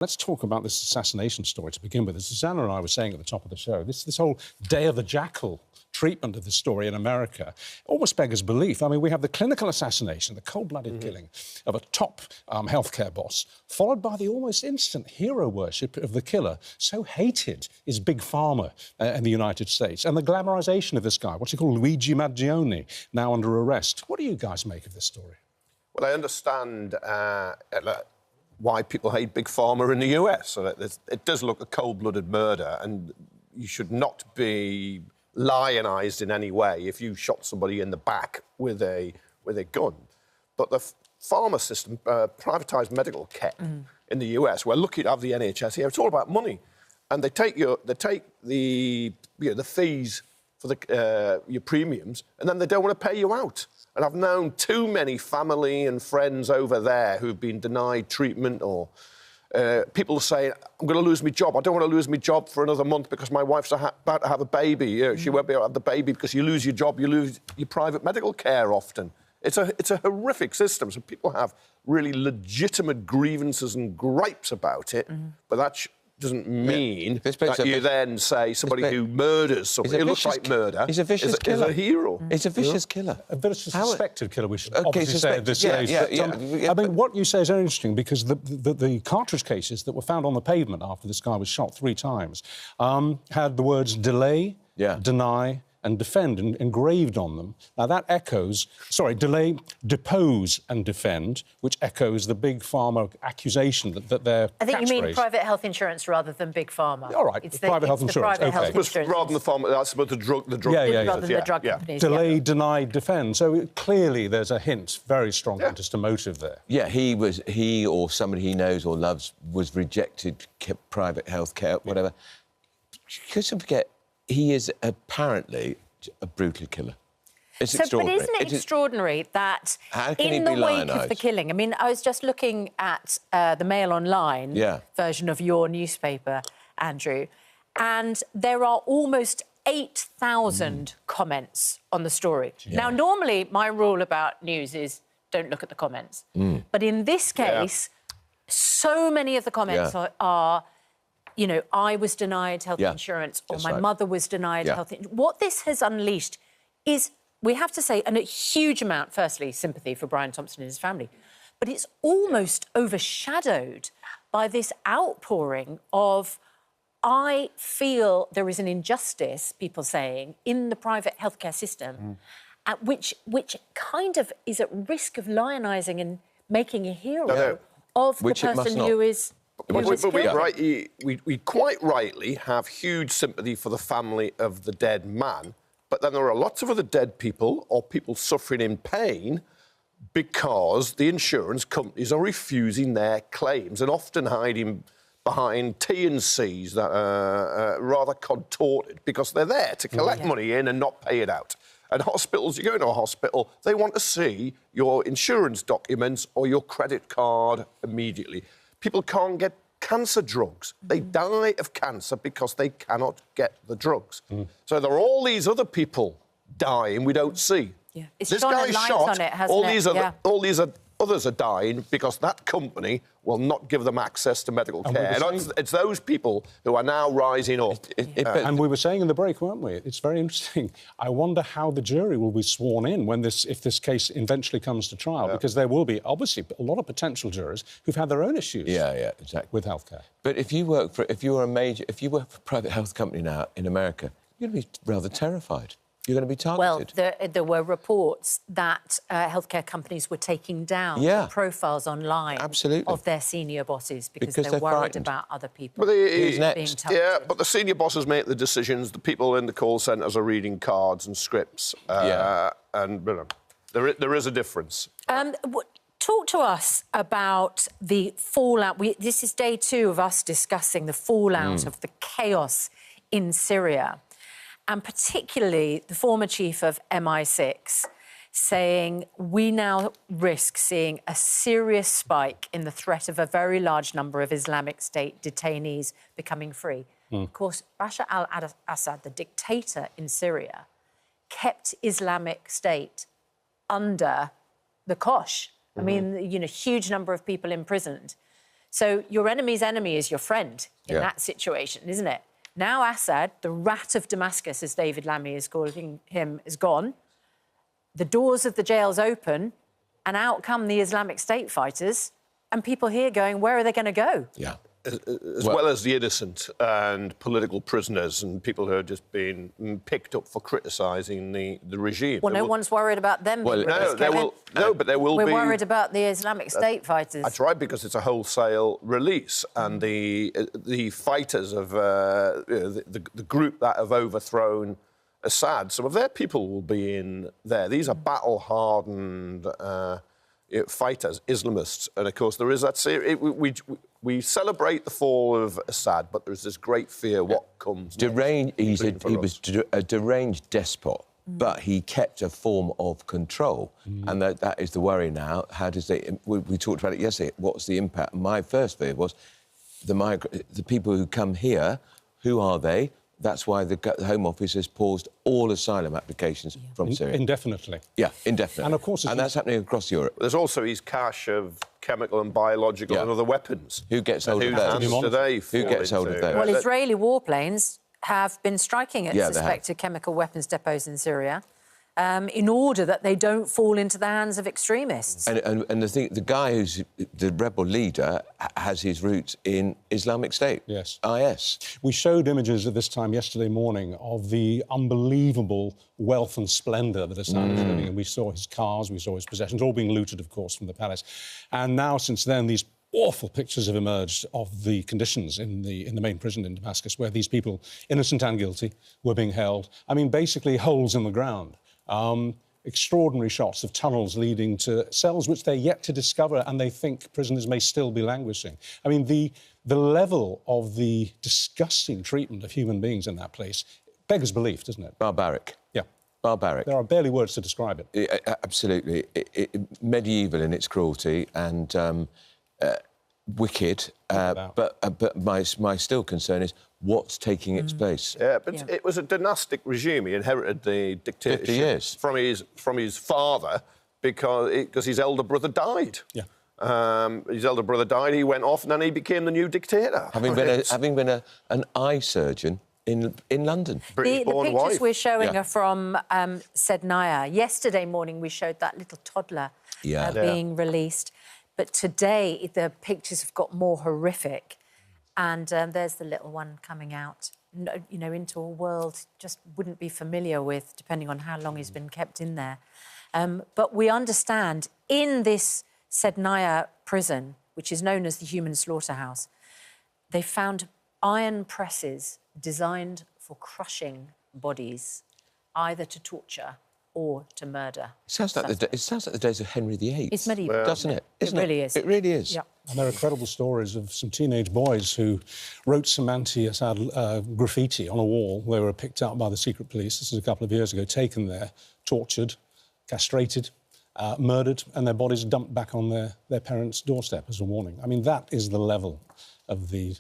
Let's talk about this assassination story to begin with. As Susanna and I were saying at the top of the show, this whole Day of the Jackal treatment of the story in America almost beggars belief. I mean, we have the clinical assassination, the cold-blooded killing of a top healthcare boss, followed by the almost instant hero worship of the killer. So hated is Big Pharma in the United States. And the glamorisation of this guy, what's he called, Luigi Mangione, now under arrest. What do you guys make of this story? Well, I understand why people hate Big Pharma in the US. So it does look a cold-blooded murder, and you should not be lionised in any way if you shot somebody in the back with a gun. But the pharma system, privatised medical care in the US, we're lucky to have the NHS here. It's all about money, and they take the fees for your premiums, and then they don't want to pay you out. And I've known too many family and friends over there who've been denied treatment, or people saying, I'm going to lose my job. I don't want to lose my job for another month because my wife's about to have a baby. She won't be able to have the baby because you lose your job, you lose your private medical care often. It's a horrific system. So people have really legitimate grievances and gripes about it, but that doesn't mean that you then say somebody who murders somebody, it looks like murder, is a hero. It's a vicious killer. A vicious suspected killer, we should obviously say at this stage. I mean, what you say is very interesting, because the cartridge cases that were found on the pavement after this guy was shot 3 times had the words delay, deny, and defend engraved on them. Now, that echoes... Sorry, delay, depose and defend, which echoes the Big Pharma accusation that they're... I think you mean private health insurance rather than Big Pharma. All right, private health insurance, OK. Rather than the pharma, that's about the drug... Rather than the drug companies. Delay, deny, defend. So clearly there's a hint, very strong hint as to motive there. Yeah, he or somebody he knows or loves was rejected private health care, whatever. You shouldn't forget, he is apparently a brutal killer. It's extraordinary. But isn't it extraordinary that in the wake of the killing... I mean, I was just looking at the Mail Online version of your newspaper, Andrew, and there are almost 8,000 comments on the story. Now, normally, my rule about news is don't look at the comments. But in this case, so many of the comments are... You know, I was denied health insurance, or my mother was denied health insurance. What this has unleashed is, we have to say, a huge amount, firstly, sympathy for Brian Thompson and his family, but it's almost overshadowed by this outpouring of, I feel there is an injustice, people saying, in the private healthcare system, which kind of is at risk of lionising and making a hero of the person who is... But we quite rightly have huge sympathy for the family of the dead man, but then there are lots of other dead people or people suffering in pain because the insurance companies are refusing their claims and often hiding behind T&Cs that are rather contorted because they're there to collect money in and not pay it out. And hospitals, you go into a hospital, they want to see your insurance documents or your credit card immediately. People can't get cancer drugs. They die of cancer because they cannot get the drugs. So there are all these other people dying we don't see. It's this guy's shot. On it, hasn't all these others are dying because that company will not give them access to medical care. And it's those people who are now rising up. And we were saying in the break, weren't we? It's very interesting. I wonder how the jury will be sworn in if this case eventually comes to trial, because there will be, obviously, a lot of potential jurors who've had their own issues exactly. with healthcare. But if you work for a private health company now in America, you're going to be rather terrified. You're going to be targeted. Well, there were reports that healthcare companies were taking down the profiles online of their senior bosses because they're worried frightened about other people Who's next? being targeted. But the senior bosses make the decisions. The people in the call centres are reading cards and scripts. And there is a difference. Talk to us about the fallout. This is day 2 of us discussing the fallout of the chaos in Syria. And particularly the former chief of MI6 saying we now risk seeing a serious spike in the threat of a very large number of Islamic State detainees becoming free. Of course, Bashar al-Assad, the dictator in Syria, kept Islamic State under the cosh. I mean, huge number of people imprisoned. So your enemy's enemy is your friend in that situation, isn't it? Now Assad, the rat of Damascus, as David Lammy is calling him, is gone. The doors of the jails open, and out come the Islamic State fighters, and people here going, where are they going to go? Yeah. As well as the innocent and political prisoners and people who are just being picked up for criticising the regime. Well, no one's worried about them. Well, but there will We're be... We're worried about the Islamic State fighters. That's right, because it's a wholesale release, and the fighters of the group that have overthrown Assad, some of their people will be in there. These are battle-hardened fighters, Islamists, and of course there is that. We celebrate the fall of Assad, but there's this great fear what comes next. He was a deranged despot, but he kept a form of control, and that is the worry now. How does they? We talked about it yesterday. What's the impact? My first fear was the people who come here. Who are they? That's why the Home Office has paused all asylum applications from Syria. Indefinitely. Yeah, indefinitely. And, of course... And that's happening across Europe. There's also his cache of chemical and biological and other weapons. Who gets hold of those? Who gets hold of those? Well, Israeli warplanes have been striking at suspected chemical weapons depots in Syria in order that they don't fall into the hands of extremists. And the guy who's the rebel leader has his roots in Islamic State. Yes. IS. We showed images at this time yesterday morning of the unbelievable wealth and splendour that Assad is living in. We saw his cars, we saw his possessions, all being looted, of course, from the palace. And now, since then, these awful pictures have emerged of the conditions in the main prison in Damascus, where these people, innocent and guilty, were being held. I mean, basically holes in the ground. Extraordinary shots of tunnels leading to cells which they're yet to discover, and they think prisoners may still be languishing. I mean, the level of the disgusting treatment of human beings in that place beggars belief, doesn't it? Barbaric. Yeah. Barbaric. There are barely words to describe it. Absolutely. Medieval in its cruelty and wicked. But my still concern is what's taking its place. Yeah, but it was a dynastic regime. He inherited the dictatorship 50 years. from his father because his elder brother died. Yeah. His elder brother died, he went off, and then he became the new dictator. Having been an eye surgeon in London. The pictures we're showing are from Sednaya. Yesterday morning we showed that little toddler being released. But today the pictures have got more horrific. And there's the little one coming out, you know, into a world just wouldn't be familiar with, depending on how long he's been kept in there. But we understand in this Sednaya prison, which is known as the human slaughterhouse, they found iron presses designed for crushing bodies, either to torture or to murder. It sounds like the days of Henry VIII. It's medieval, doesn't it? It really is. It really is. Yeah. And there are credible stories of some teenage boys who wrote some anti-Assad graffiti on a wall. They were picked up by the secret police, this is a couple of years ago, taken there, tortured, castrated, murdered, and their bodies dumped back on their parents' doorstep as a warning. I mean, that is the level of the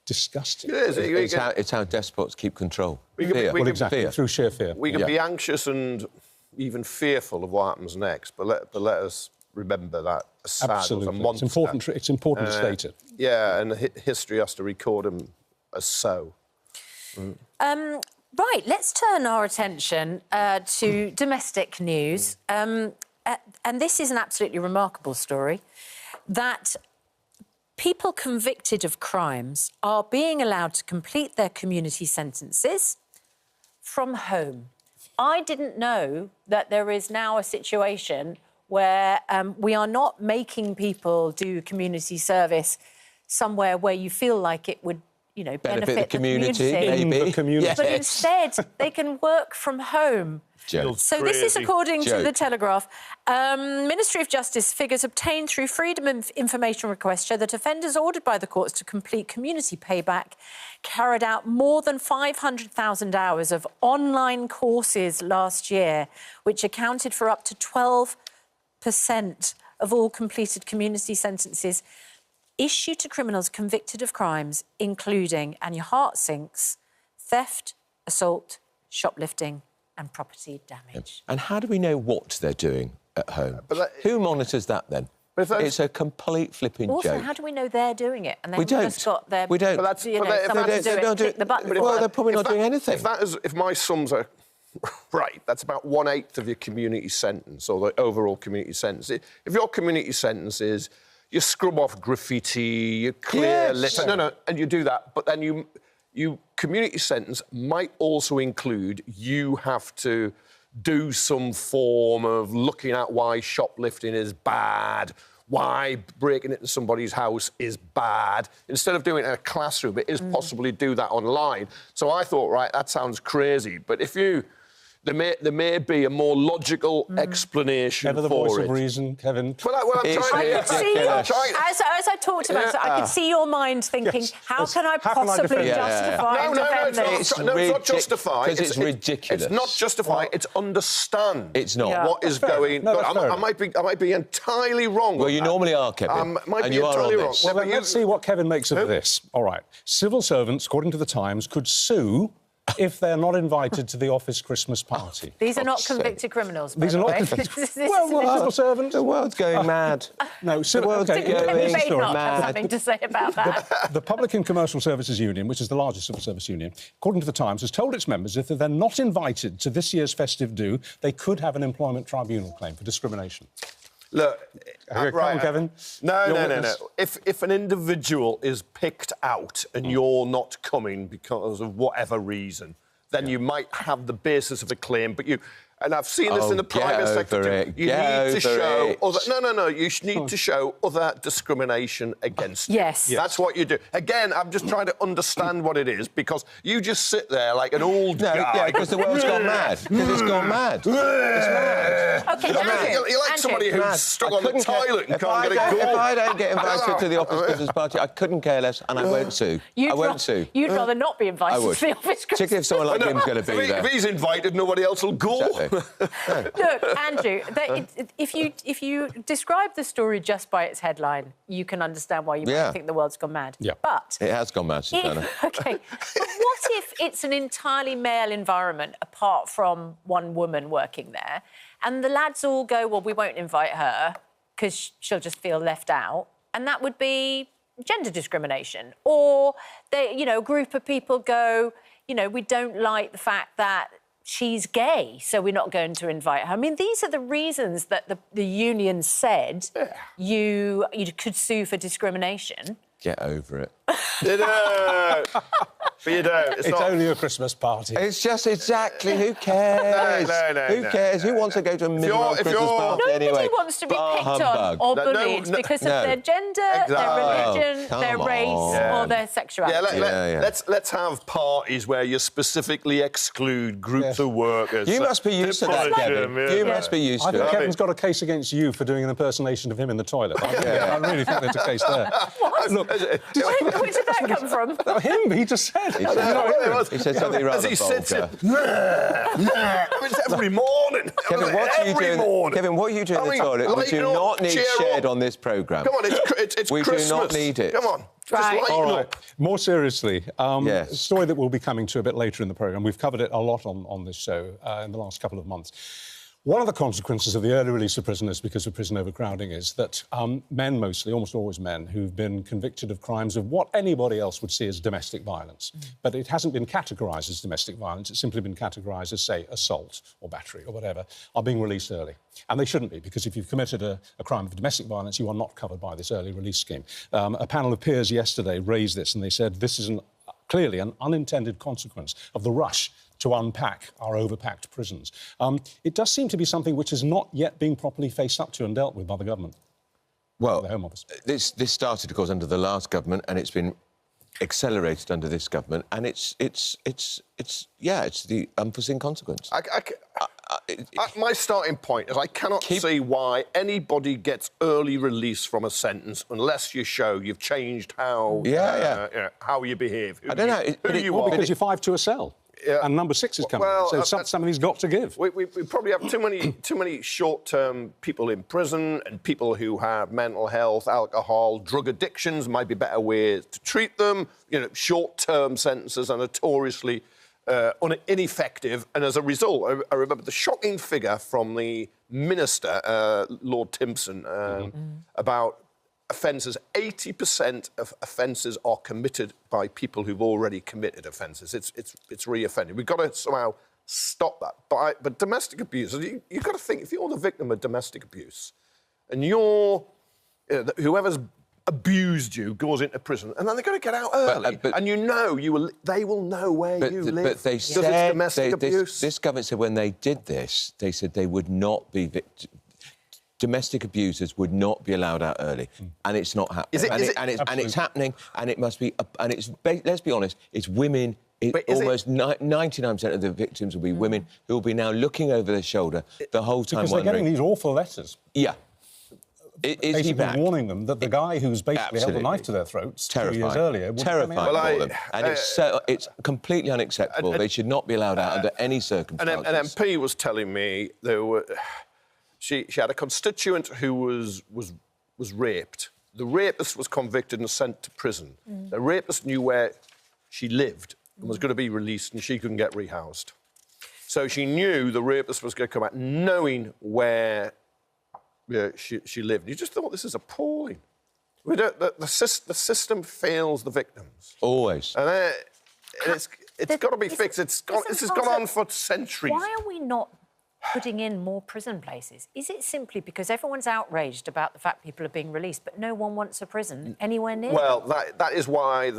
disgusting... It's how despots keep control. Fear. Through sheer fear. We can be anxious and even fearful of what happens next, but let us remember that Assad was a monster. It's important to state it. Yeah, and history has to record him as so. Right, let's turn our attention to domestic news. And this is an absolutely remarkable story, that people convicted of crimes are being allowed to complete their community sentences from home. I didn't know that there is now a situation where we are not making people do community service somewhere where you feel like it would, you know, benefit the community. Maybe. But instead, they can work from home. So this is according to The Telegraph. Ministry of Justice figures obtained through Freedom of Information requests show that offenders ordered by the courts to complete community payback carried out more than 500,000 hours of online courses last year, which accounted for up to 12% of all completed community sentences issued to criminals convicted of crimes, including, and your heart sinks, theft, assault, shoplifting, and property damage. And how do we know what they're doing at home? Who monitors that then? It's a complete flipping also, joke. Also, how do we know they're doing it? And we don't. Just got their, we don't. But that's, you know, someone to do it, tick the button. Well, they're probably not doing anything. If my sums are right, that's about 1/8 of your community sentence, or the overall community sentence. If your community sentence is you scrub off graffiti, you clear litter, no, and you do that, but then you community sentence might also include you have to do some form of looking at why shoplifting is bad, why breaking into somebody's house is bad. Instead of doing it in a classroom, it is possibly do that online. So I thought, right, that sounds crazy. But if you... There may be a more logical explanation for it. Ever the voice of reason, Kevin. Well, I'm trying to... As I talked about it, I could see your mind thinking, how can I possibly justify and defend this? No, it's not justify. Because it's ridiculous. It's not justify, it's understand. It's not. What is going... I might be entirely wrong. Well, you normally are, Kevin. And you are on this. Well, let's see what Kevin makes of this. All right. Civil servants, according to the Times, could sue if they're not invited to the office Christmas party. These are not convicted criminals, by These are not convicted... civil servants... The world's going mad. No, the world's going mad. Something to say about that. The Public and Commercial Services Union, which is the largest civil service union, according to the Times, has told its members if they're not invited to this year's festive do, they could have an employment tribunal claim for discrimination. Look, right, Kevin. No. If an individual is picked out and you're not coming because of whatever reason, then you might have the basis of a claim. But and I've seen this in the private sector too. You need to show other. No. You need to show other discrimination against you. Yes. That's what you do. Again, I'm just trying to understand what it is, because you just sit there like an old guy. Yeah, because the world's gone mad. Because it's gone mad. It's mad. OK, Andrew. You're like somebody who's stuck on the toilet and can't get a goal. If I don't get invited to the office Christmas party, I couldn't care less, and I won't sue. I won't sue. You'd rather not be invited to the office Christmas party. Particularly if someone like him's going to be there. If he's invited, nobody else will go. Exactly. Look, Andrew, if you describe the story just by its headline, you can understand why you might think the world's gone mad. Yeah. But... It has gone mad, Susanna. OK. But what if it's an entirely male environment, apart from one woman working there, and the lads all go, well, we won't invite her because she'll just feel left out, and that would be gender discrimination? Or, a group of people go, we don't like the fact that she's gay, so we're not going to invite her. I mean, these are the reasons that the union said you could sue for discrimination. Get over it. But you don't. It's only a Christmas party. It's just exactly, who cares? Who cares? Who wants to go to a miserable Christmas party anyway? Nobody wants to be picked on or bullied because of their gender, their religion, their race or their sexuality. Let's have parties where you specifically exclude groups of workers. You must be used to that, Kevin. You must be used to it. I think Kevin's got a case against you for doing an impersonation of him in the toilet. I really think there's a case there. What? Look, where did that come from? Him, he just said. He said something rather vulgar. It's every morning. Kevin, what are you doing? Kevin, what are you doing in the toilet? We do not need shared on this programme. Come on, it's we Christmas. Do not need it. Come on. All right. More seriously, a story that we'll be coming to a bit later in the programme. We've covered it a lot on this show in the last couple of months. One of the consequences of the early release of prisoners because of prison overcrowding is that men mostly, almost always men, who've been convicted of crimes of what anybody else would see as domestic violence. But it hasn't been categorised as domestic violence. It's simply been categorised as, say, assault or battery or whatever, are being released early. And they shouldn't be, because if you've committed a crime of domestic violence, you are not covered by this early release scheme. A panel of peers yesterday raised this, and they said this is clearly an unintended consequence of the rush to unpack our overpacked prisons. It does seem to be something which is not yet being properly faced up to and dealt with by the government. Well, the Home Office. This started, of course, under the last government, and it's been accelerated under this government, and it's the unforeseen consequence. My starting point is I cannot see why anybody gets early release from a sentence unless you show you've changed how you behave. I don't know. Because you're 5 to a cell. Yeah. And number 6 is coming. So somebody's got to give. We probably have too many short-term people in prison, and people who have mental health, alcohol, drug addictions might be better ways to treat them. Short-term sentences are notoriously ineffective, and as a result, I remember the shocking figure from the minister, Lord Thompson, about offences. 80% of offences are committed by people who've already committed offences. It's re-offending. We've got to somehow stop that. But domestic abuse, you've got to think, if you're the victim of domestic abuse and whoever's abused you goes into prison, and then they're going to get out early, and they will know where you live. But they said domestic abuse. This government said when they did this, they said they would not be domestic abusers would not be allowed out early, and it's not happening. And it's happening, and it must be. And it's let's be honest, it's women. Almost 99% of the victims will be women who will be now looking over their shoulder the whole time. Because they're getting these awful letters. Yeah. Is he back? Warning them that the guy who's basically held a knife to their throats 2 years earlier... Terrifying for them. And it's completely unacceptable. They should not be allowed out under any circumstances. An MP was telling me she had a constituent who was raped. The rapist was convicted and sent to prison. The rapist knew where she lived and was going to be released, and she couldn't get rehoused. So she knew the rapist was going to come out, knowing where she lived. You just thought, this is appalling. The system fails the victims. Always. And it's got to be fixed. This has gone on for centuries. Why are we not putting in more prison places? Is it simply because everyone's outraged about the fact people are being released, but no one wants a prison anywhere near? Well, that is why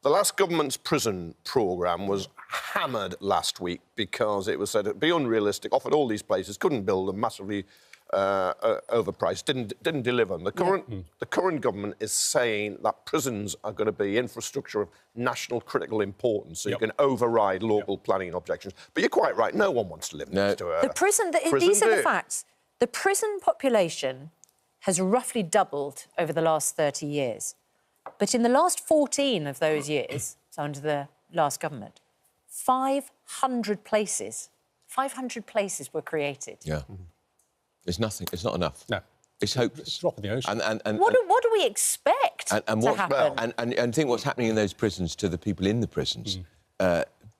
the last government's prison programme was hammered last week, because it was said it'd be unrealistic, offered all these places, couldn't build them, massively overpriced, didn't deliver them. The current government is saying that prisons are going to be infrastructure of national critical importance, so you can override local planning objections. But you're quite right, no one wants to live next to a prison. These are the facts. The prison population has roughly doubled over the last 30 years. But in the last 14 of those years, so under the last government, 500 places were created. Yeah. It's nothing. It's not enough. No. It's hopeless. It's a drop in the ocean. What do we expect to happen? And think what's happening in those prisons to the people in the prisons.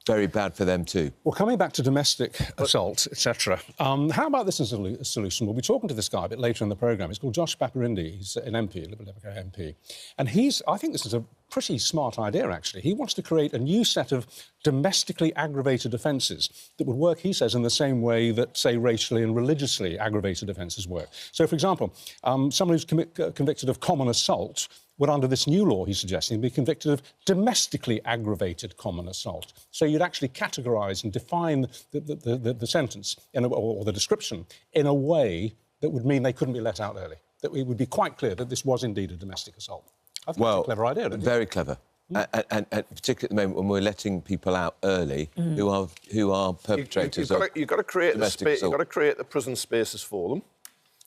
Very bad for them too. Well, coming back to domestic assault, etc., how about this as a solution? We'll be talking to this guy a bit later in the programme. He's called Josh Paparindi. He's an MP, a Liberal Democrat MP. And I think this is a pretty smart idea, actually. He wants to create a new set of domestically aggravated offences that would work, he says, in the same way that, say, racially and religiously aggravated offences work. So, for example, someone who's convicted of common assault would, under this new law he's suggesting, be convicted of domestically aggravated common assault. So you'd actually categorise and define the sentence or the description in a way that would mean they couldn't be let out early, that it would be quite clear that this was indeed a domestic assault. I think it's a clever idea, don't you? Very clever. And particularly at the moment when we're letting people out early who are perpetrators you've got to create the space. You've got to create the prison spaces for them.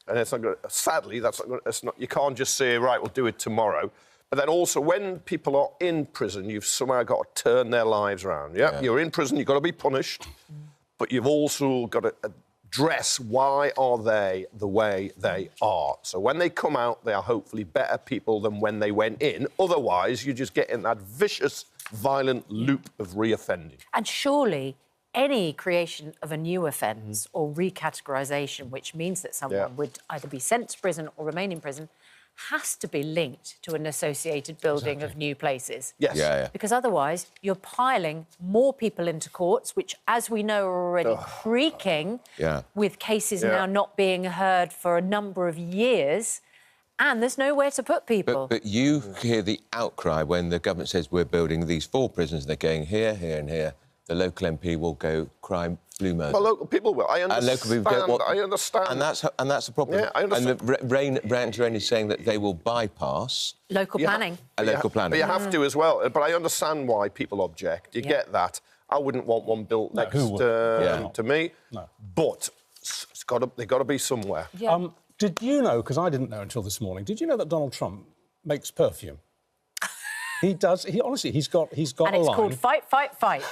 And it's not going to, sadly, you can't just say, right, we'll do it tomorrow. But then also, when people are in prison, you've somehow got to turn their lives around. Yeah, you're in prison, you've got to be punished, but you've also got to address why are they the way they are. So when they come out, they are hopefully better people than when they went in. Otherwise, you just get in that vicious, violent loop of reoffending. And surely any creation of a new offence or recategorisation, which means that someone would either be sent to prison or remain in prison, has to be linked to an associated building of new places. Yes. Yeah. Because otherwise, you're piling more people into courts, which, as we know, are already creaking, with cases now not being heard for a number of years, and there's nowhere to put people. But you hear the outcry when the government says we're building these 4 prisons, they're going here, here and here. The local MP will go crime, blue murder. Well, local people will. I understand. Local people I understand. And that's the problem. Yeah, I understand. And the Rangerone is saying that they will bypass local planning. Local planning. But you have to as well. But I understand why people object. You get that. I wouldn't want one built next to me. No. But they've got to be somewhere. Yeah. Did you know, because I didn't know until this morning, did you know that Donald Trump makes perfume? He does. He honestly, he's got a line. And it's called Fight, Fight, Fight.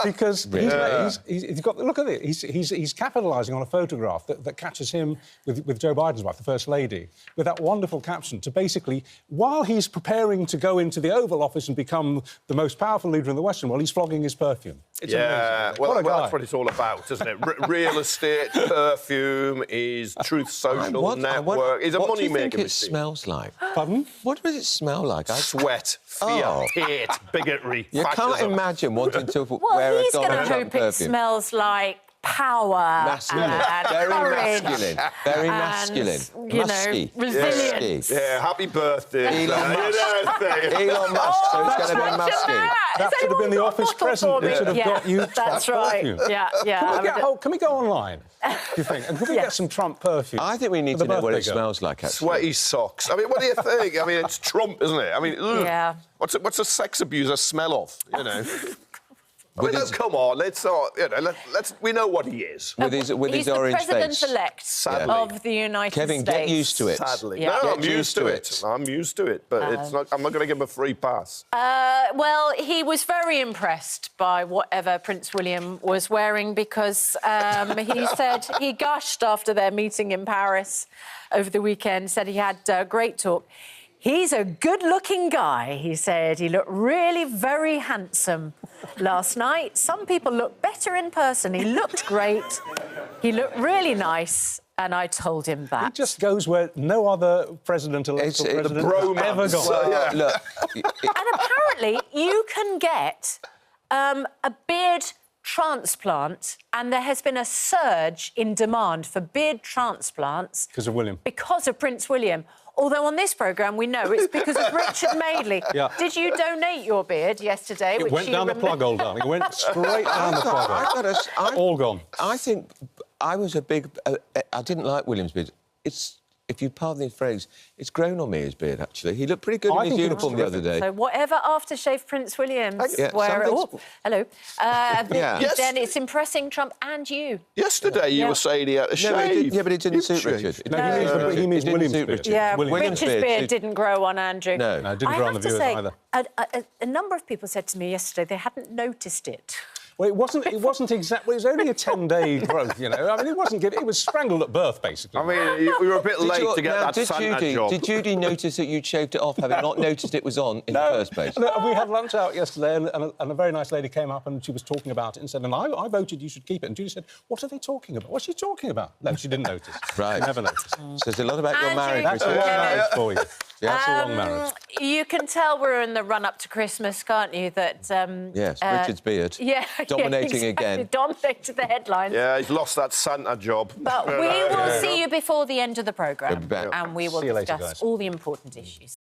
Because he's got. Look at it. He's capitalising on a photograph that catches him with Joe Biden's wife, the First Lady, with that wonderful caption to basically, while he's preparing to go into the Oval Office and become the most powerful leader in the Western world, he's flogging his perfume. It's amazing. Well, that's what it's all about, isn't it? Real estate, perfume, is Truth Social Network. He's a money-maker. What do you think it machine. smells like? Pardon? What does it smell like? Sweat, fear, hate, bigotry. You can't imagine wanting to wear a he's going Donald to Trump hope perfume. it smells like power and very courage, masculine, very masculine, you know, resilience. Yeah, happy birthday. Elon Musk, so it's going to be masculine. That should have been the office present. It should have got you That's Trump right. perfume. Yeah. Can we go online, do you think? And can we get some Trump perfume? I think we need to know what it smells like, actually. Sweaty socks. I mean, what do you think? I mean, it's Trump, isn't it? I mean, what's a sex abuser smell of, you know? I mean, come on, we know what he is. With his orange face. He's the president-elect of the United States. Kevin, get used to it. Sadly. Yeah. No, I'm used to it. I'm used to it, but I'm not going to give him a free pass. Well, he was very impressed by whatever Prince William was wearing because he said he gushed after their meeting in Paris over the weekend, said he had a great talk. He's a good-looking guy, he said. He looked really very handsome last night. Some people look better in person. He looked great. He looked really nice, and I told him that. He just goes where no other president-elect has ever gone. Look. And apparently you can get a beard transplant, and there has been a surge in demand for beard transplants... Because of William. Because of Prince William. Although on this programme we know it's because of Richard Madeley. Yeah. Did you donate your beard yesterday? It went down the plug, old darling. It went straight down the plug. All gone. I think I was a big... I didn't like William's beard. It's... If you pardon the phrase, it's grown on me, his beard, actually. He looked pretty good in his uniform the other day. So whatever aftershave Prince William wear... Oh, hello. Then it's impressing Trump and you. Yesterday you were saying he had a shave. But it didn't suit Richard. No, he means William's beard. Yeah, Richard's beard didn't grow on Andrew. No, it didn't grow on the viewers either. A number of people said to me yesterday they hadn't noticed it. Well, it wasn't exactly... It was only a 10-day growth, you know. I mean, it was strangled at birth, basically. I mean, we were a bit late to get that Santa job. Did Judy notice that you'd shaved it off, having not noticed it was on in the first place? No, we had lunch out yesterday, and a very nice lady came up and she was talking about it and said, and I voted you should keep it. And Judy said, what are they talking about? What's she talking about? No, she didn't notice. Right. She never noticed. Says a lot about your marriage. That's a long marriage for you. That's a long marriage. You can tell we're in the run-up to Christmas, can't you, that... yes, Richard's beard. Yeah. Dominating again. Dominated the headlines. Yeah, he's lost that Santa job. But we will see you before the end of the programme, and we will discuss all the important issues.